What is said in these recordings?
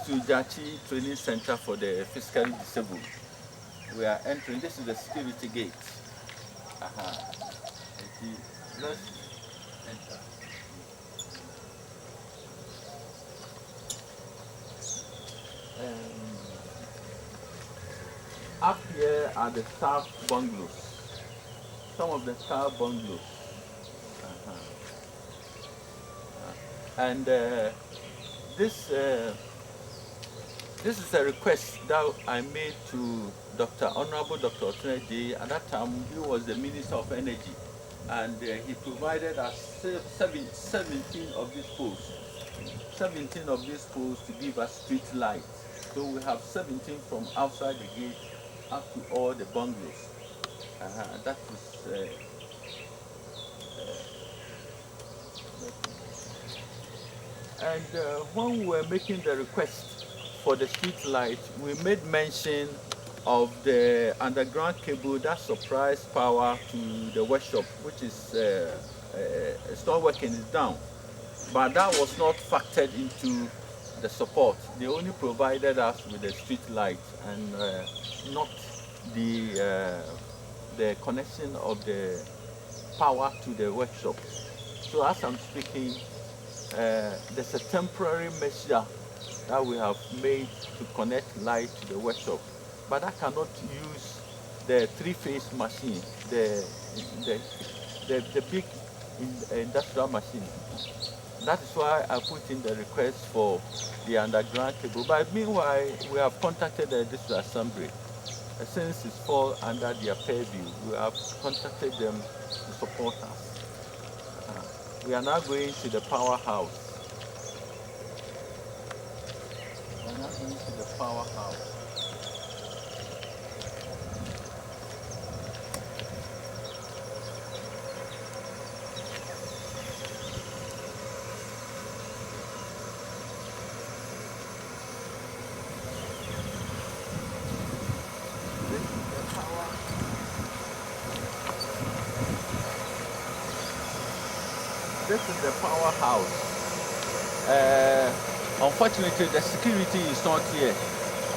to Jachie Training Center for the Physically Disabled. We are entering. This is the security gate. Let's enter. Up here are the staff bungalows. Some of the staff bungalows. And this is a request that I made to Honorable Dr. Otunede. At that time, he was the Minister of Energy, and he provided us 17 of these poles. 17 of these poles to give us street lights. So we have 17 from outside the gate up to all the bungalows. That is and when we were making the request for the street light, we made mention of the underground cable that supplies power to the workshop, which is it's not working, it's down. But that was not factored into the support. They only provided us with the street light and not the connection of the power to the workshop. So as I'm speaking, there's a temporary measure that we have made to connect light to the workshop, but I cannot use the three-phase machine, the big industrial machine. That is why I put in the request for the underground cable. But meanwhile, we have contacted the district assembly. Since it falls under their purview, we have contacted them to support us. We are now going to the powerhouse. We are now going to the powerhouse. This is the powerhouse. Unfortunately, the security is not here.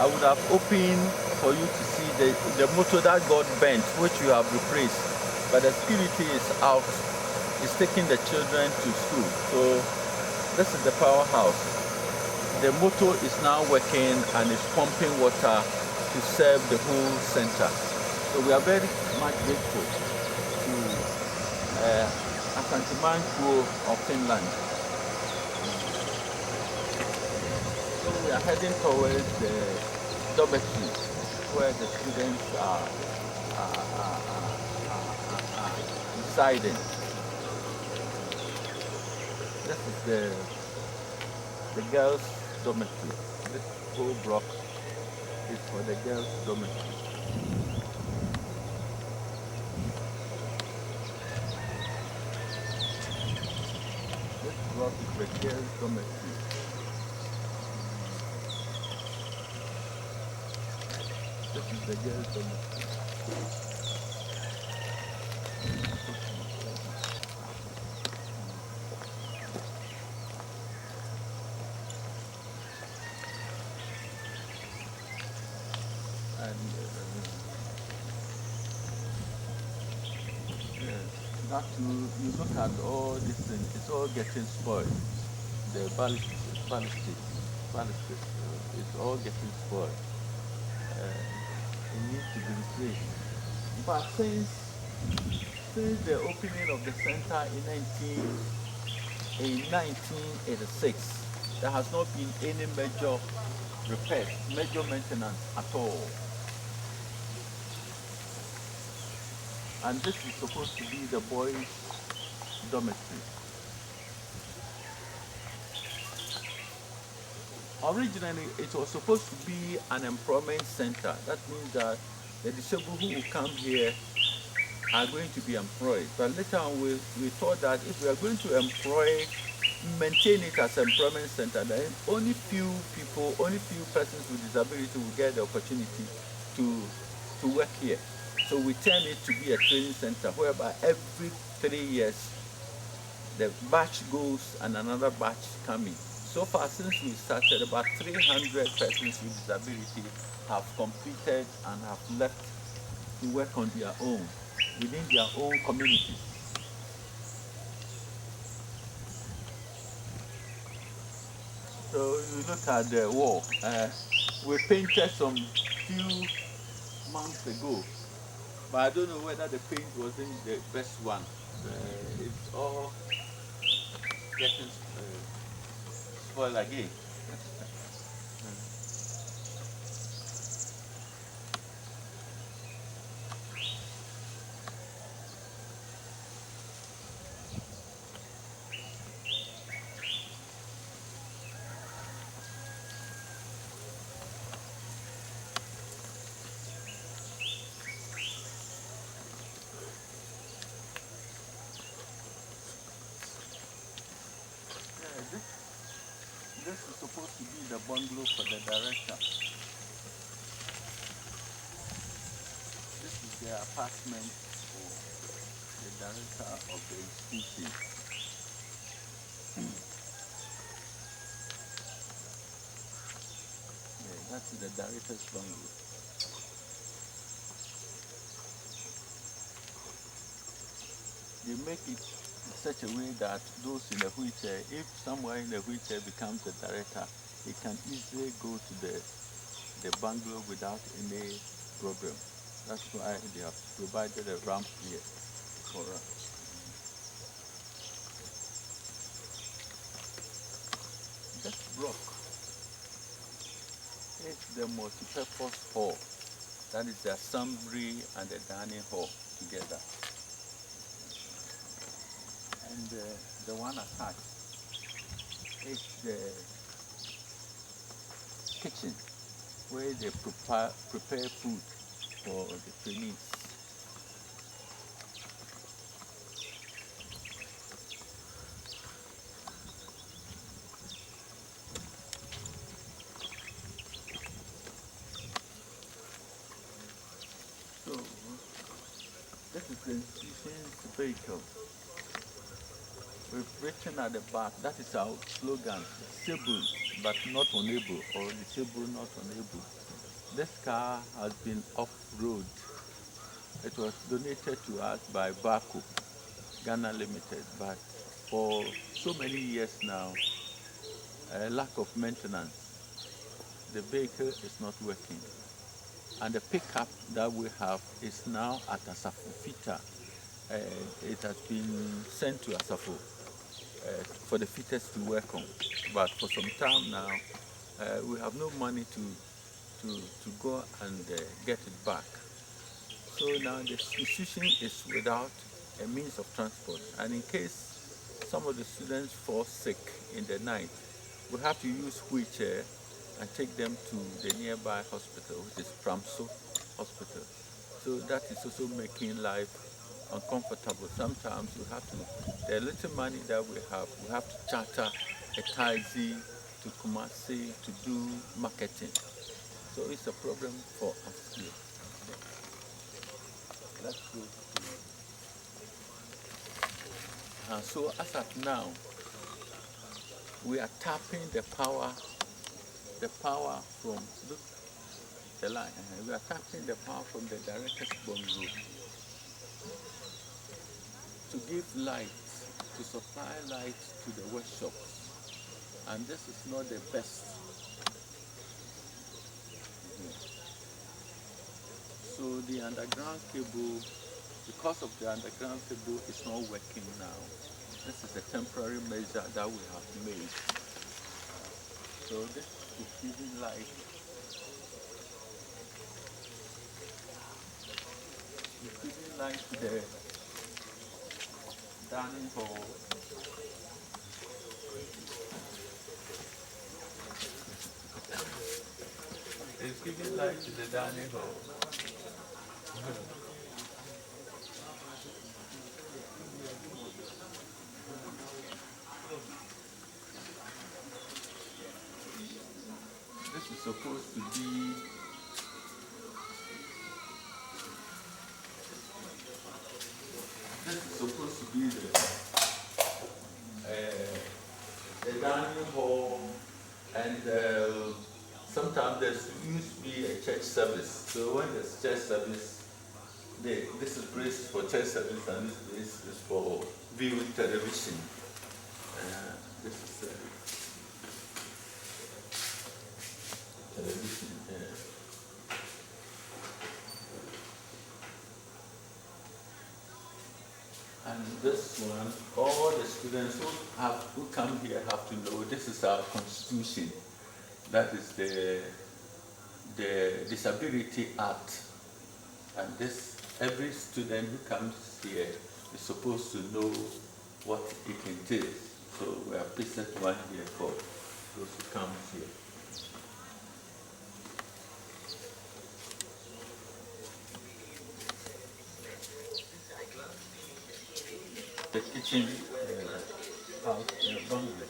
I would have opened for you to see the motor that got bent, which you have replaced. But the security is out. It's taking the children to school. So this is the powerhouse. The motor is now working and is pumping water to serve the whole center. So we are very much grateful to Asanteman of Finland. So we are heading towards the dormitory where the students are residing. This is the girls' dormitory. This whole block is for the girls' dormitory. Block is the girls' dormitory. This is the girls' dormitory. And that you look at all these things, it's all getting spoiled. The ballistic, it's all getting spoiled. It needs to be replaced. But since the opening of the center in 1986, there has not been any major repairs, major maintenance at all. And this is supposed to be the boys' dormitory. Originally, it was supposed to be an employment center. That means that the disabled who will come here are going to be employed. But later on, we thought that if we are going to maintain it as an employment center, then only few persons with disability will get the opportunity to work here. So we turn it to be a training center whereby every 3 years the batch goes and another batch comes in. So far, since we started, about 300 persons with disability have completed and have left to work on their own within their own communities. So you look at the wall. We painted some few months ago, but I don't know whether the paint wasn't the best one. It's all getting spoiled again. Yeah, this is supposed to be the bungalow for the director. This is the apartment for the director of the institution. Yeah, that's the director's bungalow. They make it in such a way that those in a wheelchair, if someone in a wheelchair becomes the director, he can easily go to the bungalow without any problem. That's why they have provided a ramp here for us. This block is the multi-purpose hall. That is the assembly and the dining hall together. And the one attached is the kitchen where they prepare food for the trainees. So this is the institution's vehicle. We've written at the back, that is our slogan, disabled but not unable, or disabled not unable. This car has been off-road. It was donated to us by Baco, Ghana Limited, but for so many years now, lack of maintenance, the vehicle is not working. And the pickup that we have is now at Asafo. It has been sent to Asafo for the fitters to work on. But for some time now, we have no money to go and get it back. So now the institution is without a means of transport. And in case some of the students fall sick in the night, we have to use wheelchair and take them to the nearby hospital, which is Pramso Hospital. So that is also making life uncomfortable. Sometimes we have to, the little money that we have to charter a taxi to Kumasi to do marketing. So it's a problem for us here. Let's go to, so as at now, we are tapping the power from, look, the line. We are tapping the power from the director's bungalow to give light, to supply light to the workshops. And this is not the best. So the underground cable, because of the underground cable, is not working now. This is a temporary measure that we have made. So this is giving light. It's giving light to the dining hall. It's giving light to the dining hall. This is supposed to be the dining hall service. So when there's church service, this is place for church service and this place is for viewing television. This is television. And this one, all the students who come here have to know this is our constitution. That is the Disability Act. And this, every student who comes here is supposed to know what it entails. So we have present one here for those who come here. The kitchen boundary.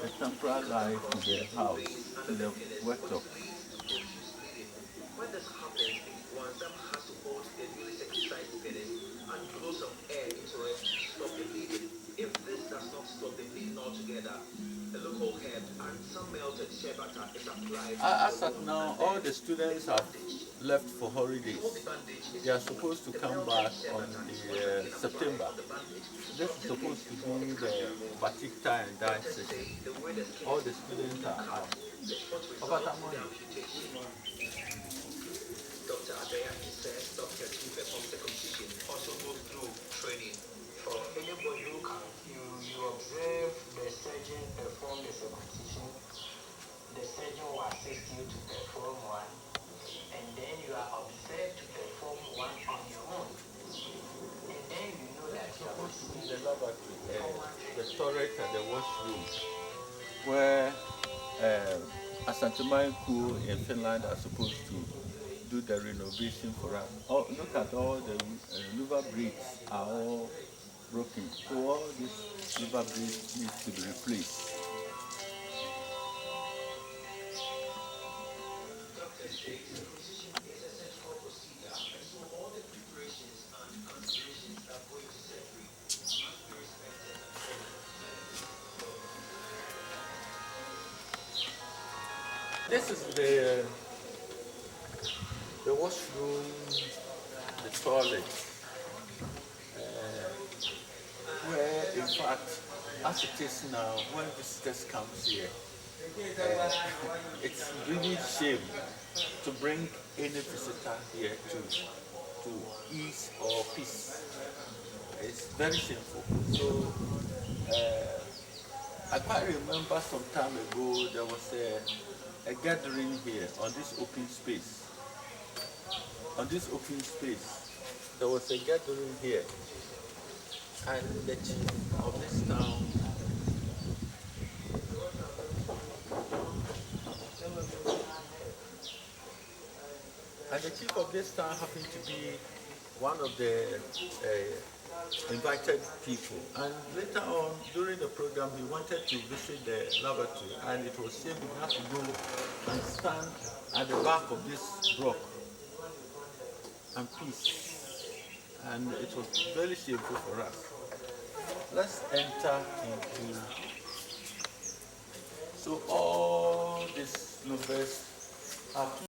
The temporary light to the house, to the workshop. When this happens, one of them has to hold the newly circumcised penis and blow some air into it to stop the bleeding. If this does not stop the bleeding altogether, a local herb and some melted shea butter is applied. As at now, all the students have left for holidays. They are supposed to come back on the September. This is supposed to be the batik tie and dye session. All the students are out. About that money. Dr. Adaya says Dr. Jachie performs the competition, also goes through training. For anybody who comes, you observe the surgeon perform the circumcision. The surgeon will assist you to perform one, and then you are observed to perform one on your own. And then you know that you are supposed to be the lavatory, the toilet and the washroom, where Asanteman in Finland are supposed to do the renovation for us. Oh, look at all the liver braids are all broken. So all these liver braids need to be replaced. This is the washroom, the toilet, where in fact, as it is now, when visitors come here, it's really shame to bring any visitor here to ease or peace. It's very shameful. So I quite remember some time ago there was a gathering here on this open space. On this open space, there was a gathering here, and the chief of this town happened to be one of the invited people. And later on, during the program, he wanted to visit the lavatory, and it was said we had to go and stand at the back of this rock and peace. And it was very shameful for us. Let's enter into. So all these lovers have